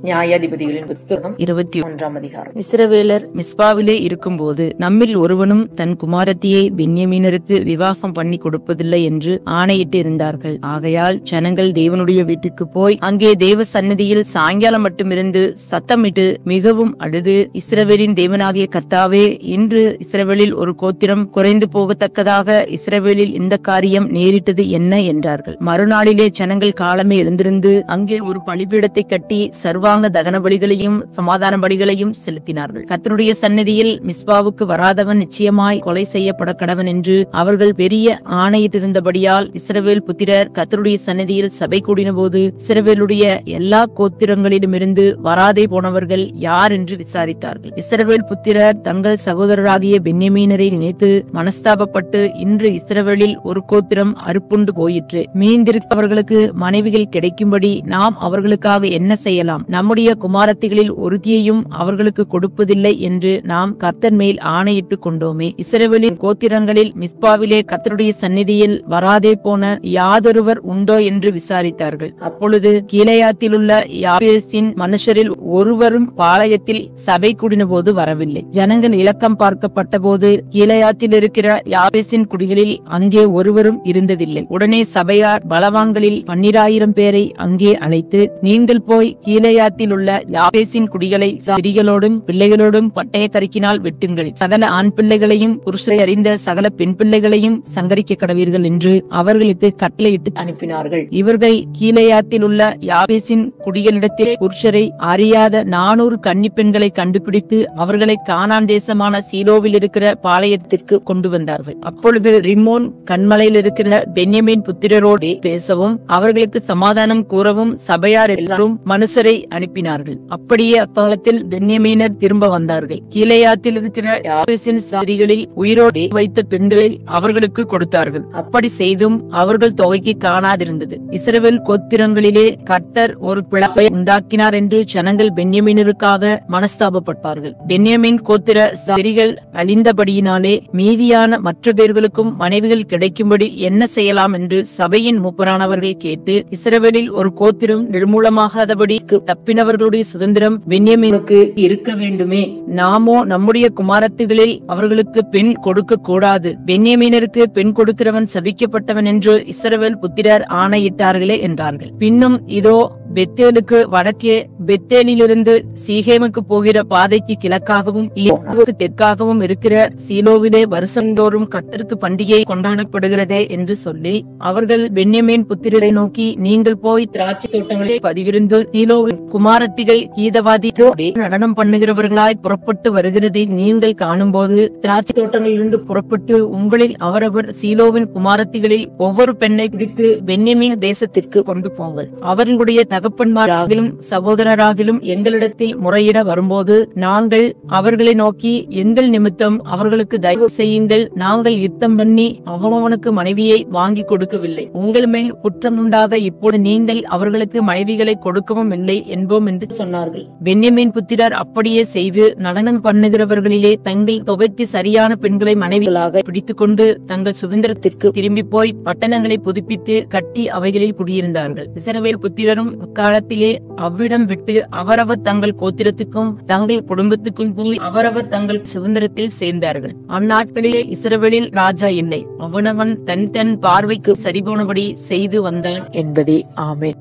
நியாயாதிபதிகளின் புத்தகம் 21 அதிகாரம். இஸ்ரவேலர் மிஸ்பாவிலே இருக்கும்போது நம்மில் ஒருவனும் தன் குமாரத்தியை பென்யமீனருக்கு விவாகம் பண்ணி கொடுப்பதில்லை என்று ஆணையிட்டு இருந்தார்கள். ஆகையால் ஜனங்கள் தேவனுடைய வீட்டுக்கு போய் அங்கே தேவ சந்நிதியில் சாயங்காலம் மட்டும் இருந்து சத்தமிட்டு மிகவும் அழுது, இஸ்ரவேலின் தேவனாகிய கர்த்தாவே, இன்று இஸ்ரவேலில் ஒரு கோத்திரம் குறைந்து போகத்தக்கதாக இஸ்ரவேலில் இந்த காரியம் நேரிட்டது என்ன என்றார்கள். மறுநாளிலே ஜனங்கள் காலமே எழுந்திருந்து அங்கே ஒரு பலிபீடத்தை கட்டி சர்வாங்க தகன பலிகளையும் சமாதான பலிகளையும் செலுத்தினார்கள். கர்த்தருடைய சந்நிதியில் மிஸ்பாவுக்கு வராதவன் நிச்சயமாய் கொலை செய்யப்பட கடவன் என்று அவர்கள் பெரிய ஆணையிட்டிருந்தபடியால் இஸ்ரவேல் புத்திரர் கர்த்தருடைய சந்நிதியில் சபை கூடின போது இஸ்ரவேலுடைய எல்லா கோத்திரங்களிலுமிருந்து வராதே போனவர்கள் யார் என்று விசாரித்தார்கள். இஸ்ரவேல் புத்திரர் தங்கள் சகோதரராகிய பென்யமீனரை நினைத்து மனஸ்தாபப்பட்டு, இன்று இஸ்ரவேலில் ஒரு கோத்திரம் அறுப்புண்டு போயிற்று. மீந்திருப்பவர்களுக்கு மனைவிகள் கிடைக்கும்படி நாம் அவர்களுக்காக என்ன செய்யலாம்? நம்முடைய குமாரத்திகளில் ஒருத்தியையும் அவர்களுக்கு கொடுப்பதில்லை என்று நாம் கர்த்தர் மேல் ஆணையிட்டு கொண்டோமே. இஸ்ரவேலின் கோத்திரங்களில் மிஸ்பாவிலே கர்த்தருடைய சந்நிதியில் வராதே போன யாதொருவர் உண்டோ என்று விசாரித்தார்கள். அப்பொழுது கீலேயாத்திலுள்ள யாபேசின் மனுஷரில் ஒருவரும் பாளையத்தில் சபை கூடின போது வரவில்லை. ஜனங்கள் இலக்கம் பார்க்கப்பட்ட போது கீலேயாத்தில் இருக்கிற யாபேசின் குடிகளில் அங்கே ஒருவரும் இருந்ததில்லை. உடனே சபையார் பலவான்களில் 12,000 பேரை அங்கே அழைத்து, நீங்கள் போய் கீலேயாத்தில் உள்ள யாபேசின் குடிகளை ஸ்திரீகளோடும் பிள்ளைகளோடும் பட்டய கருக்கினால் வெட்டுங்கள். சகல ஆண் பிள்ளைகளையும் புருஷரை அறிந்த சகல பெண் பிள்ளைகளையும் சங்கரிக்க கடவீர்கள் என்று அவர்களுக்கு கட்டளையிட்டு அனுப்பினார்கள். இவர்கள் கீலேயாத்தில் உள்ள யாபேசின் குடிகளிடத்திலே புருஷரை அறியாத 400 கன்னி பெண்களை கண்டுபிடித்து அவர்களை கானான் தேசமான சீலோவில் இருக்கிற பாளையத்திற்கு கொண்டு வந்தார்கள். அப்பொழுது ரிம்மோன் கண்மலையில் இருக்கிற பென்யமீன் புத்திரரோடு பேசவும் அவர்களுக்கு சமாதானம் கூறவும் சபையார் எல்லாரும் மனுஷரை அனுப்பினார்கள். அப்படியே அக்காலத்தில் பென்யமீனர் திரும்ப வந்தார்கள். கீலேயாத்தில் இருக்கிற யாபேசின் ஸ்திரீகளில் உயிரோடு வைத்த பெண்களை அவர்களுக்கு கொடுத்தார்கள். அப்படி செய்தும் அவர்கள் தொகைக்கு காணாதிருந்தது. இஸ்ரவேல் கோத்திரங்களிலே கர்த்தர் ஒரு பிளப்பை உண்டாக்கினார் என்று ஜனங்கள் பென்யமீனருக்காக மனஸ்தாபப்பட்டார்கள். பென்யமீன் கோத்திர ஸ்திரீகள் அழிந்தபடியினாலே மீதியான மற்ற பேர்களுக்கும் மனைவிகள் கிடைக்கும்படி என்ன செய்யலாம் என்று சபையின் மூப்பரானவர்கள் கேட்டு, இஸ்ரவேலில் ஒரு கோத்திரம் நிர்மூலமாகாதபடி தப்பினவர்களுடைய சுதந்திரம் பென்யமீனுக்கு இருக்க வேண்டுமே, நாமோ நம்முடைய குமாரத்திகளில் அவர்களுக்கு பெண் கொடுக்க கூடாது. பென்யமீனருக்கு பெண் கொடுக்கிறவன் சபிக்கப்பட்டவன் என்று இஸ்ரவேல் புத்திரர் ஆணையிட்டார்களே என்றார்கள். பின்னும் இதோ பெத்தேலுக்கு வடக்கே, பெத்தேலிலிருந்து சீகேமுக்கு போகிற பாதைக்கு கிழக்காகவும் தெற்காகவும் இருக்கிற சீலோவிலே வருஷந்தோறும் கர்த்தருக்கு பண்டிகை கொண்டாடப்படுகிறதே என்று சொல்லி அவர்கள் பென்யமீன் புத்திரரை நோக்கி, நீங்கள் போய் திராட்சை தோட்டங்களை பதிவிருந்து சீலோவின் குமாரத்திகள் கீதவாதியோடு நடனம் பண்ணுகிறவர்களாய் புறப்பட்டு வருகிறதை நீங்கள் காணும் போது திராட்சை தோட்டங்களிலிருந்து புறப்பட்டு உங்களில் அவரவர் சீலோவின் குமாரத்திகளில் ஒவ்வொரு பெண்ணை பிடித்து பென்யமீன் தேசத்திற்கு கொண்டு போங்கள். அவர்களுடைய தகப்பன்மாராகிலும் சகோதரராகிலும் எங்களிடத்தில் முறையிட வரும்போது நாங்கள் அவர்களை நோக்கி, எங்கள் நிமித்தம் அவர்களுக்கு தயவு செய்யுங்கள், நாங்கள் யுத்தம் பண்ணி அவனவனுக்கு மனைவியை வாங்கி கொடுக்கவில்லை. உங்கள் மேல் குற்றம் உண்டாக இப்போது நீங்கள் அவர்களுக்கு மனைவிகளை கொடுக்கவும் இல்லை என்போம் என்று சொன்னார்கள். பென்யமீன் புத்திரர் அப்படியே செய்து நடனம் பண்ணுகிறவர்களிலே தங்கள் தொகைக்கு சரியான பெண்களை மனைவிகளாக பிடித்துக் கொண்டு தங்கள் சுதந்திரத்திற்கு திரும்பி போய் பட்டணங்களை புதுப்பித்து கட்டி அவைகளில் குடியிருந்தார்கள். இஸ்ரவேல் புத்திரரும் அக்காலத்திலே அவ்விடம் விட்டு அவரவர் தங்கள் கோத்திரத்துக்கும் தங்கள் குடும்பத்துக்கும் போய் அவரவர் தங்கள் சுதந்திரத்தில் சேர்ந்தார்கள். அந்நாட்களிலே இஸ்ரவேலில் ராஜா இல்லை, அவனவன் தன் தன் பார்வைக்கு சரிபோனபடி செய்து வந்தான் என்பதே. ஆமென்.